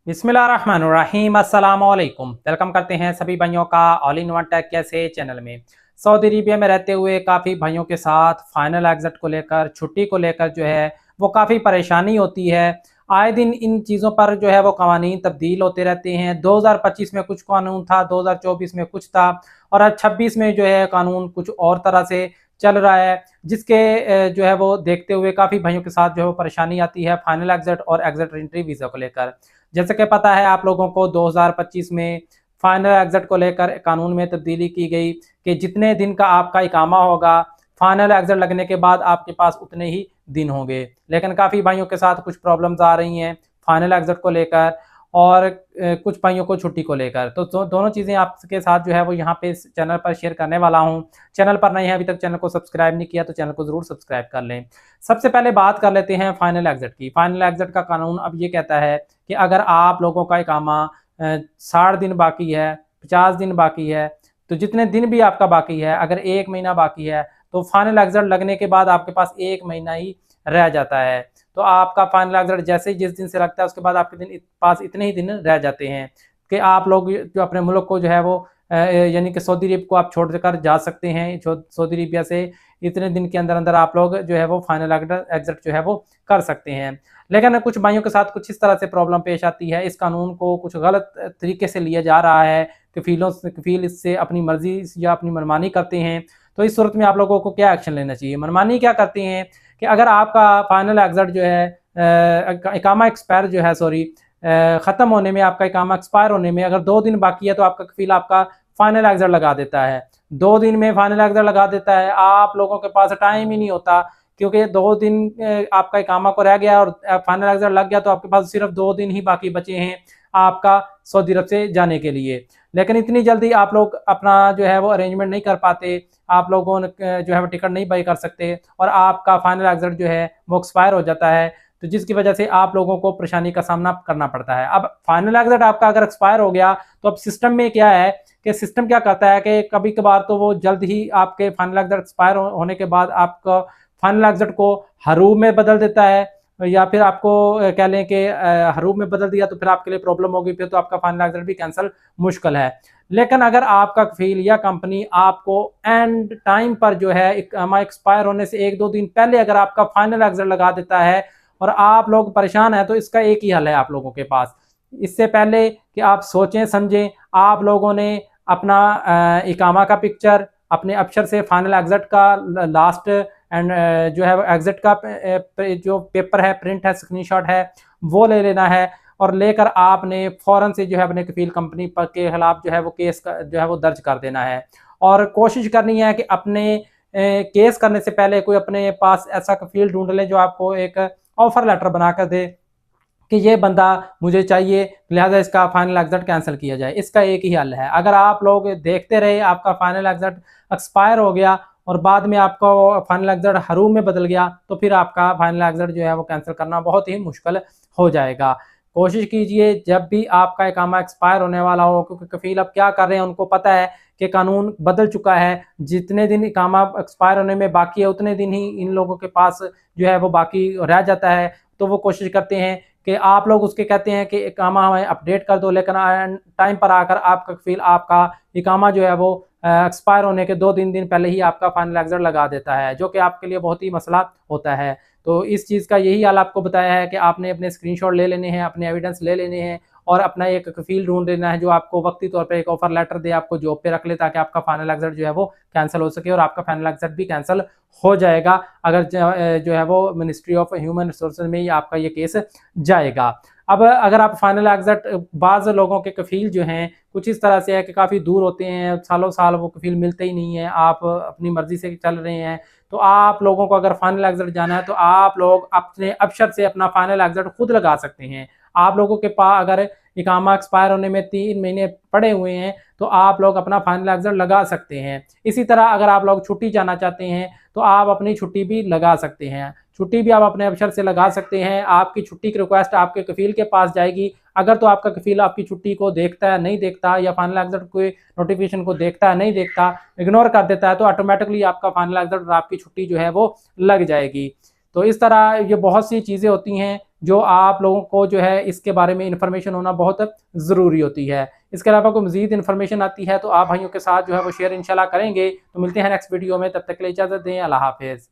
बिस्मिल्लाहिर्रहमानिर्रहीम अस्सलाम वालेकुम। वेलकम करते हैं सभी भाइयों का ऑल इन वन टेक कैसे चैनल में। सऊदी अरेबिया में रहते हुए काफ़ी भाइयों के साथ फाइनल एग्ज़िट को लेकर, छुट्टी को लेकर जो है वो काफ़ी परेशानी होती है। आए दिन इन चीज़ों पर जो है वो कवानीन तब्दील होते रहते हैं। 2025 में कुछ कानून था, 2024 में कुछ था और अब 26 में जो है कानून कुछ और तरह से चल रहा है, जिसके जो है वो देखते हुए काफ़ी भाइयों के साथ जो है वो परेशानी आती है फाइनल एग्ज़िट और एग्ज़िट एंट्री वीज़ा को लेकर। जैसे कि पता है आप लोगों को 2025 में फाइनल एग्जिट को लेकर कानून में तब्दीली की गई कि जितने दिन का आपका इकामा होगा, फाइनल एग्जिट लगने के बाद आपके पास उतने ही दिन होंगे। लेकिन काफ़ी भाइयों के साथ कुछ प्रॉब्लम्स आ रही हैं फाइनल एग्जिट को लेकर और कुछ भाइयों को छुट्टी को लेकर। तो दोनों चीज़ें आपके साथ जो है वो यहाँ पे इस चैनल पर शेयर करने वाला हूँ। चैनल पर नए हैं, अभी तक चैनल को सब्सक्राइब नहीं किया तो चैनल को ज़रूर सब्सक्राइब कर लें। सबसे पहले बात कर लेते हैं फाइनल एग्जिट की। फाइनल एग्जिट का कानून अब ये कहता है कि अगर आप लोगों का इकामा 60 दिन बाकी है, 50 दिन बाकी है, तो जितने दिन भी आपका बाकी है, अगर 1 महीना बाकी है, तो फाइनल एग्जिट लगने के बाद आपके पास 1 महीना ही रह जाता है। तो आपका फाइनल एग्जिट जैसे ही जिस दिन से लगता है उसके बाद आपके पास इतने ही दिन रह जाते हैं कि आप लोग जो अपने मुल्क को जो है वो यानी कि सऊदी अरब को आप छोड़कर जा सकते हैं। सऊदी अरेबिया से इतने दिन के अंदर अंदर आप लोग जो है वो फाइनल एग्जिट जो है वो कर सकते हैं। लेकिन कुछ भाइयों के साथ कुछ इस तरह से प्रॉब्लम पेश आती है, इस कानून को कुछ गलत तरीके से लिया जा रहा है, कफील इससे अपनी मर्जी या अपनी मनमानी करते हैं। तो इस सूरत में आप लोगों को क्या एक्शन लेना चाहिए? मनमानी क्या करते हैं कि अगर आपका फाइनल एग्जिट जो है इकामा एक्सपायर जो है सॉरी ख़त्म होने में, आपका इकामा एक्सपायर होने में अगर 2 दिन बाकी है तो आपका कफील आपका फाइनल एग्जिट लगा देता है। 2 दिन में फाइनल एग्जिट लगा देता है। आप लोगों के पास टाइम ही नहीं होता क्योंकि 2 दिन आपका इकामा को रह गया और फाइनल एग्जिट लग गया तो आपके पास सिर्फ 2 दिन ही बाकी बचे हैं आपका सऊदी अरब से जाने के लिए। लेकिन इतनी जल्दी आप लोग अपना जो है वो अरेंजमेंट नहीं कर पाते, आप लोगों ने जो है वो टिकट नहीं बाई कर सकते और आपका फाइनल एग्जिट जो है वो एक्सपायर हो जाता है, तो जिसकी वजह से आप लोगों को परेशानी का सामना करना पड़ता है। अब फाइनल एग्जिट आपका अगर एक्सपायर हो गया तो अब सिस्टम में क्या है कि सिस्टम क्या करता है कि कभी कभार तो वो जल्द ही आपके फाइनल एग्जिट एक्सपायर होने के बाद आपका फाइनल एग्जिट को हरूब में बदल देता है, या फिर आपको कह लें कि हरूब में बदल दिया तो फिर आपके लिए प्रॉब्लम होगी, फिर तो आपका फाइनल एग्जिट भी कैंसिल मुश्किल है। लेकिन अगर आपका कफील या कंपनी आपको एंड टाइम पर जो है इकामा एक्सपायर होने से 1-2 दिन पहले अगर आपका फाइनल एग्जिट लगा देता है और आप लोग परेशान हैं, तो इसका एक ही हल है आप लोगों के पास। इससे पहले कि आप सोचें समझें, आप लोगों ने अपना इकामा का पिक्चर, अपने अफसर से फाइनल एग्जिट का लास्ट एंड जो है एग्जिट का जो पेपर है, प्रिंट है, स्क्रीनशॉट है, वो ले लेना है और लेकर आपने फ़ौरन से जो है अपने कफील कंपनी पर के खिलाफ जो है वो केस जो है वो दर्ज कर देना है। और कोशिश करनी है कि अपने केस करने से पहले कोई अपने पास ऐसा कफील ढूंढ लें जो आपको एक ऑफर लेटर बनाकर दे कि ये बंदा मुझे चाहिए, लिहाजा इसका फाइनल एग्जिट कैंसिल किया जाए। इसका एक ही हल है। अगर आप लोग देखते रहे आपका फाइनल एग्जिट एक्सपायर हो गया और बाद में आपका फाइनल एग्जिट हरूब में बदल गया, तो फिर आपका फाइनल एग्जिट जो है वो कैंसिल करना बहुत ही मुश्किल हो जाएगा। कोशिश कीजिए जब भी आपका इकामा एक्सपायर होने वाला हो, क्योंकि कफील अब क्या कर रहे हैं उनको पता है कि कानून बदल चुका है। जितने दिन इकामा एक्सपायर होने में बाकी है उतने दिन ही इन लोगों के पास जो है वो बाकी रह जाता है। तो वो कोशिश करते हैं कि आप लोग उसके कहते हैं कि इकामा हमें अपडेट कर दो, लेकिन टाइम पर आकर आपका कफील आपका इकामा जो है वो एक्सपायर होने के 2-3 दिन पहले ही आपका फाइनल एग्जिट लगा देता है, जो कि आपके लिए बहुत ही मसला होता है। तो इस चीज़ का यही हाल आपको बताया है कि आपने अपने स्क्रीनशॉट ले लेने हैं, अपने एविडेंस ले लेने हैं और अपना एक कफील ढूंढ लेना है जो आपको वक्ती तौर पे एक ऑफर लेटर दे, आपको जॉब पे रख ले, ताकि आपका फाइनल एग्जिट जो है वो कैंसिल हो सके और आपका फाइनल एग्जिट भी कैंसिल हो जाएगा अगर जो है वो मिनिस्ट्री ऑफ ह्यूमन रिसोर्सेज में ही आपका ये केस जाएगा। अब अगर आप फाइनल एग्जिट, बाज़ लोगों के कफील जो हैं कुछ इस तरह से है कि काफ़ी दूर होते हैं, सालों साल वो कफील मिलते ही नहीं है, आप अपनी मर्जी से चल रहे हैं, तो आप लोगों को अगर फाइनल एग्जिट जाना है तो आप लोग अपने अफसर से अपना फाइनल एग्जिट खुद लगा सकते हैं। आप लोगों के पास अगर इकामा एक्सपायर होने में 3 महीने पड़े हुए हैं तो आप लोग अपना फाइनल एग्जिट लगा सकते हैं। इसी तरह अगर आप लोग छुट्टी जाना चाहते हैं तो आप अपनी छुट्टी भी लगा सकते हैं। छुट्टी भी आप अपने अफसर से लगा सकते हैं। आपकी छुट्टी की रिक्वेस्ट आपके कफील के पास जाएगी। अगर तो आपका कफील आपकी छुट्टी को देखता है, नहीं देखता, या फाइनल एग्जिट कोई नोटिफिकेशन को देखता है, नहीं देखता, इग्नोर कर देता है, तो ऑटोमेटिकली आपका फाइनल एग्जिट और आपकी छुट्टी जो है वो लग जाएगी। तो इस तरह ये बहुत सी चीज़ें होती हैं जो आप लोगों को जो है इसके बारे में इन्फॉर्मेशन होना बहुत ज़रूरी होती है। इसके अलावा कोई मज़ीद इन्फॉर्मेशन आती है तो आप भाइयों के साथ जो है वो शेयर इंशाल्लाह करेंगे। तो मिलते हैं नेक्स्ट वीडियो में, तब तक के लिए इजाज़त दें। अल्लाह हाफ़िज़।